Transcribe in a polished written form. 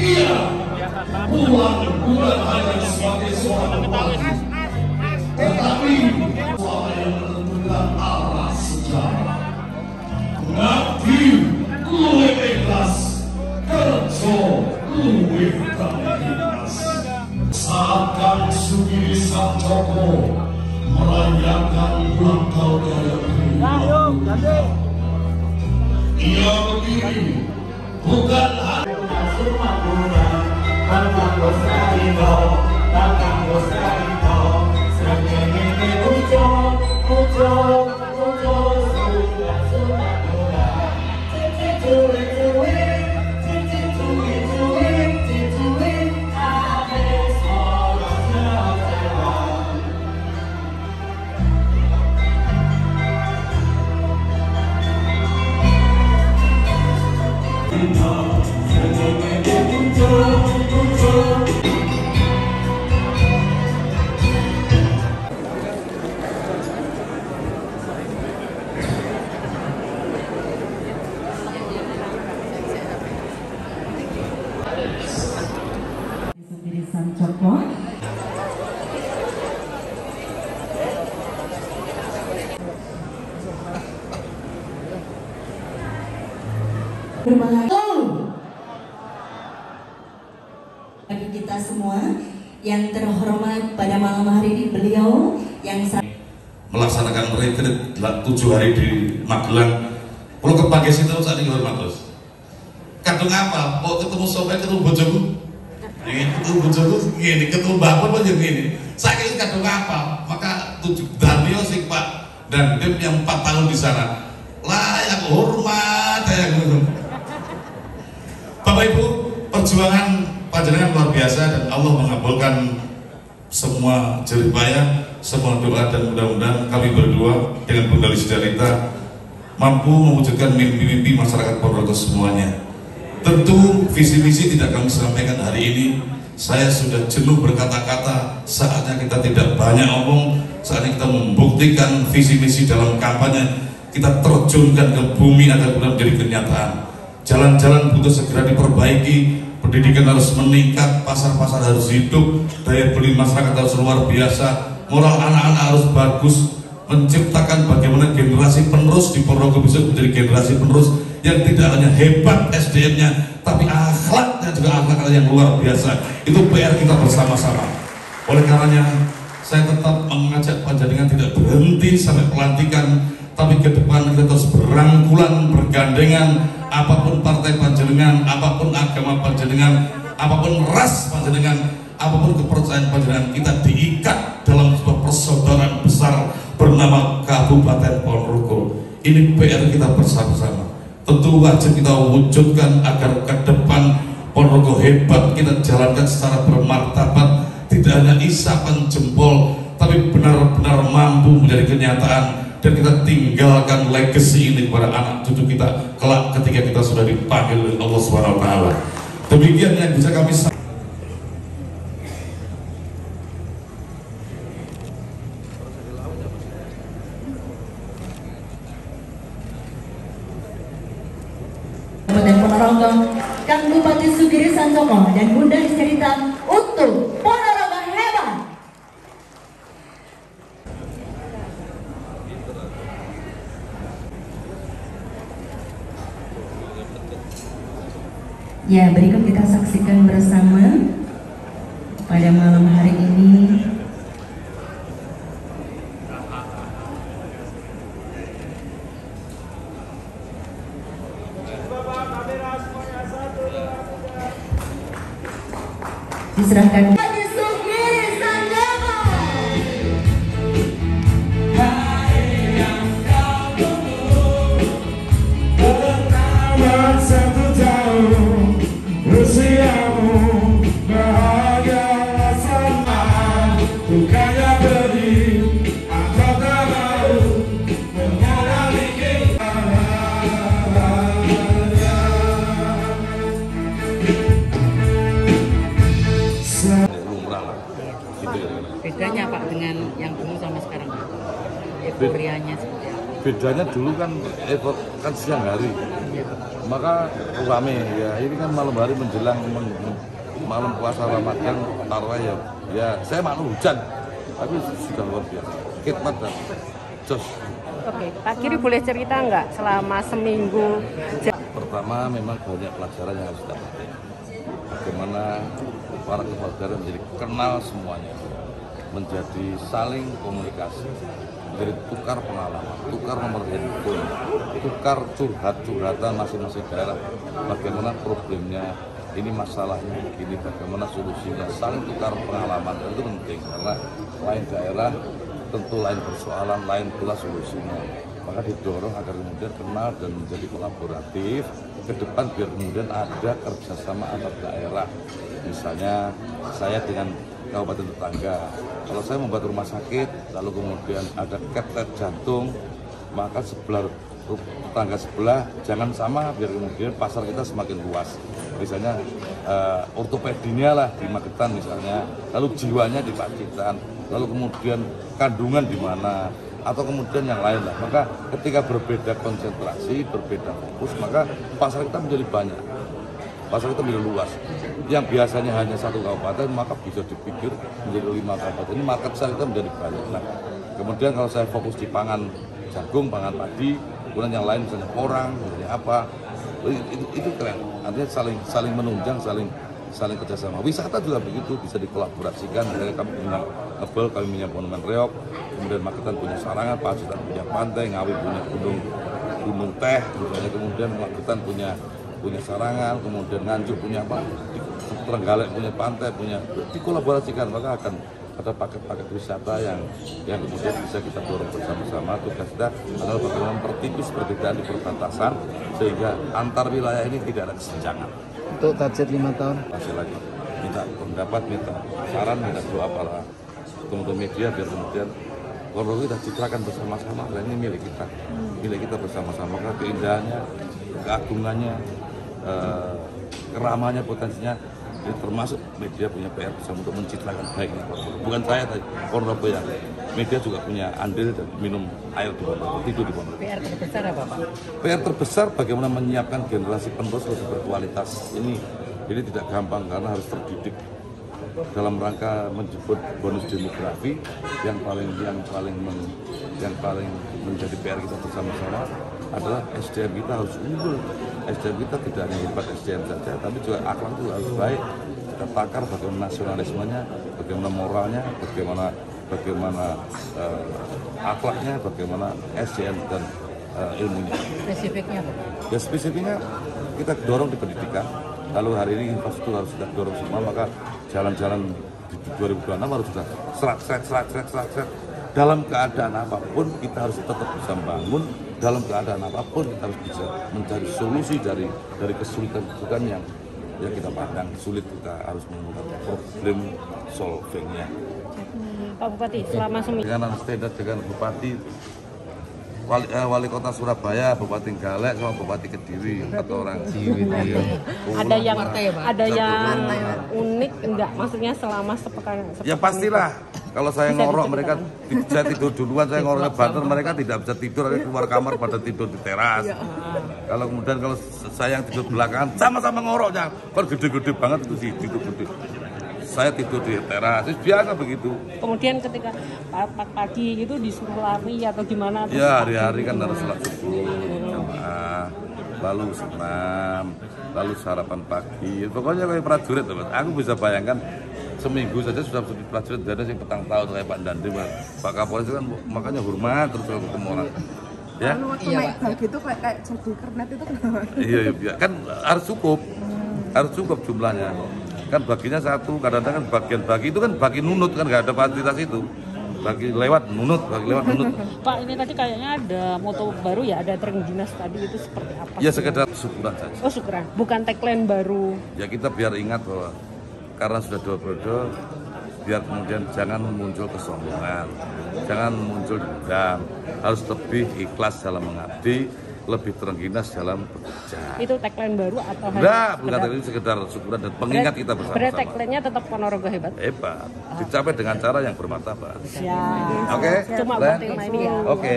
Ia pulang bukan hanya sebagai seorang pelatih, tetapi suara yang menentukan arah sejarah. Ngabdi luwih ikhlas, kerja luwih ikhlas. Saat Kang Sugiri Sanjoko merayakan ulang tahun ke-20, ia berdiri bukan hanya Sanjoko. Bagi kita semua yang terhormat pada malam hari ini, beliau yang melaksanakan retreat 7 hari di Magelang. Kalau kepakai situ saat ini Mas. Kadung apa? Kok ketemu sampai ketemu bojoku? Ketemu bojoku gini, ketemu bapak aja gini. Saya ini kadung apa? Maka 7 Damio sih Pak dan tim yang 4 tahun di sana layak hormat ya. Bapak Ibu, perjuangan panjenengan luar biasa dan Allah mengabulkan semua jerih payah, semua doa, dan mudah-mudahan kami berdua dengan Bunda Lisdarita mampu mewujudkan mimpi-mimpi masyarakat Ponorogo semuanya. Tentu visi misi tidak kami sampaikan hari ini. Saya sudah jenuh berkata-kata. Saatnya kita tidak banyak omong. Saatnya kita membuktikan visi misi dalam kampanye. Kita terjunkan ke bumi agar benar menjadi kenyataan. Jalan-jalan butuh segera diperbaiki, pendidikan harus meningkat, pasar-pasar harus hidup, daya beli masyarakat harus luar biasa, moral anak-anak harus bagus, menciptakan bagaimana generasi penerus di Ponorogo bisa menjadi generasi penerus yang tidak hanya hebat SDM-nya, tapi akhlaknya juga akhlak yang luar biasa. Itu PR kita bersama-sama. Oleh karenanya, saya tetap mengajak panjenengan tidak berhenti sampai pelantikan, tapi ke depan kita terus berangkulan, bergandengan. Apapun partai panjenengan, apapun agama panjenengan, apapun ras panjenengan, apapun kepercayaan panjenengan, kita diikat dalam sebuah persaudaraan besar bernama Kabupaten Ponorogo. Ini PR kita bersama-sama. Tentu wajib kita wujudkan agar ke depan Ponorogo hebat kita jalankan secara bermartabat, tidak hanya isapan jempol, tapi benar-benar mampu menjadi kenyataan. Dan kita tinggalkan legacy ini kepada anak cucu kita kelak ketika kita sudah dipanggil oleh Allah Subhanahu wa taala. Demikian yang bisa kami sampaikan. Kabupaten Ponorogo, Kang Bupati Sugiri Sanjoko dan Bunda Lisdarita untuk Ponorogo hebat. Ya, berikut kita saksikan bersama pada malam hari ini diserahkan Bupati Sugiri Sanjoko. Usiamu bahagia sama, bukannya beri atau tak mau mengalami kita. Bedanya Pak dengan yang dulu sama sekarang? Euforianya seperti apa? bedanya dulu kan kan siang hari, maka rame ya. Ini kan malam hari menjelang malam puasa Ramadan, tarawih ya saya maklum hujan, tapi sudah luar biasa, khidmat dan jos. Oke, Pak Giri boleh cerita nggak selama seminggu? Pertama memang banyak pelajaran yang harus dapat. Bagaimana para kepala daerah menjadi kenal semuanya, menjadi saling komunikasi, menjadi tukar pengalaman, tukar nomor handphone, tukar curhatan masing-masing daerah. Bagaimana problemnya, ini masalahnya begini, bagaimana solusinya, saling tukar pengalaman. Itu penting karena lain daerah tentu lain persoalan, lain pula solusinya. Maka didorong agar kemudian kenal dan menjadi kolaboratif ke depan biar kemudian ada kerjasama antar daerah. Misalnya saya dengan kabupaten tetangga, kalau saya membuat rumah sakit, lalu kemudian ada catheter jantung, maka sebelah tetangga sebelah jangan sama biar kemudian pasar kita semakin luas. Misalnya ortopedinya lah di Magetan misalnya, lalu jiwanya di Pacitan, lalu kemudian kandungan di mana, atau kemudian yang lain lah. Maka ketika berbeda konsentrasi, berbeda fokus, maka pasar kita menjadi banyak, pasar kita menjadi luas. Yang biasanya hanya satu kabupaten, maka bisa dipikir menjadi 5 kabupaten. Ini market saya kita menjadi banyak. Nah, kemudian kalau saya fokus di pangan jagung, pangan padi, kemudian yang lain misalnya porang, misalnya apa, itu keren. Artinya saling menunjang, saling kerjasama. Wisata juga begitu, bisa dikolaborasikan. Misalnya kami punya Ebel, kami punya Monumen Reok, kemudian Magetan punya Sarangan, Pacitan punya pantai, Ngawi punya gunung teh, misalnya kemudian Magetan punya Sarangan, kemudian Nganjuk punya apa, Trenggalek punya pantai, punya dikolaborasikan, maka akan ada paket-paket wisata yang kemudian bisa kita dorong bersama-sama. Tugas kita adalah bagaimana mempertipis perbedaan di perbatasan sehingga antar wilayah ini tidak ada kesenjangan. Untuk target 5 tahun Masih lagi minta pendapat, minta saran, minta doa para teman-teman media biar kemudian Ponorogo kita citrakan bersama-sama. Dan ini milik kita bersama-sama. Karena keindahannya, keagungannya, keramahnya, potensinya, ini termasuk media punya PR bersama untuk mencitrakan baiknya Ponorogo. Bukan saya tadi, Ponorogo yang media juga punya andil dan minum air di Ponorogo, tidur di Ponorogo. PR terbesar apa Pak? PR terbesar bagaimana menyiapkan generasi penerus lebih berkualitas. Ini tidak gampang karena harus terdidik dalam rangka menjemput bonus demografi yang paling menjadi PR kita bersama-sama adalah SDM kita harus unggul. SDM kita tidak hanya hebat SDM saja, tapi juga akhlak itu harus baik. Kita takar bagaimana nasionalismenya, bagaimana moralnya, bagaimana akhlaknya, bagaimana SDM dan ilmunya. Spesifiknya Pak? Ya spesifiknya kita dorong di pendidikan. Lalu hari ini infrastruktur harus kita dorong semua, maka jalan-jalan di 2026 harus sudah serat. Dalam keadaan apapun kita harus tetap bisa membangun. Dalam keadaan apapun kita harus bisa mencari solusi dari kesulitan yang kita pandang sulit. Kita harus menemukan problem solvingnya. Pak Bupati, selama seminggu Dengan standar dengan Bupati Wali Kota Surabaya, Bupati Galek, sama Bupati Kediri, 4 orang. ada yang unik enggak? Maksudnya selama sepekan? Ya pastilah. Kalau saya ngorok mereka bisa tidur duluan, saya ngorok ke banter, mereka tidak bisa tidur, ada keluar kamar pada tidur di teras. Kalau kemudian kalau saya yang tidur belakangan sama-sama ngoroknya, kan gede-gede banget itu sih, tidur gede. Saya tidur di teras, biasa begitu. Kemudian ketika pagi gitu disuruh lari atau gimana? Ya hari-hari kan harus sholat subuh, jamaah, lalu senam, lalu sarapan pagi. Pokoknya kayak prajurit, aku bisa bayangkan seminggu saja sudah prajurit ada yang petang tahun kayak Pak Dandim, Pak Kapolres kan makanya hormat terus kalau ketemu orang. Ya. Waktu naik bagi itu kayak jadi kernet itu kenapa? Iya, kan harus cukup jumlahnya. Kan baginya satu, kadang-kadang kan bagian bagi itu kan bagi nunut kan nggak ada fasilitas itu. Bagi lewat nunut. Pak, ini tadi kayaknya ada moto baru ya, ada tren dinas tadi, itu seperti apa? Ya sekedar syukuran saja. Oh syukuran, bukan tagline baru. Ya kita biar ingat bahwa karena sudah 2 periode, biar kemudian jangan muncul kesombongan, jangan muncul dendam, harus lebih ikhlas dalam mengabdi, lebih terengginas dalam bekerja. Itu tagline baru atau enggak, bukan ini sekedar syukuran dan pengingat kita bersama-sama. Berarti tagline-nya tetap Ponorogo hebat? Hebat, dicapai dengan cara yang bermartabat. Siap. Oke? Cuma buat tema ini ya. Oke.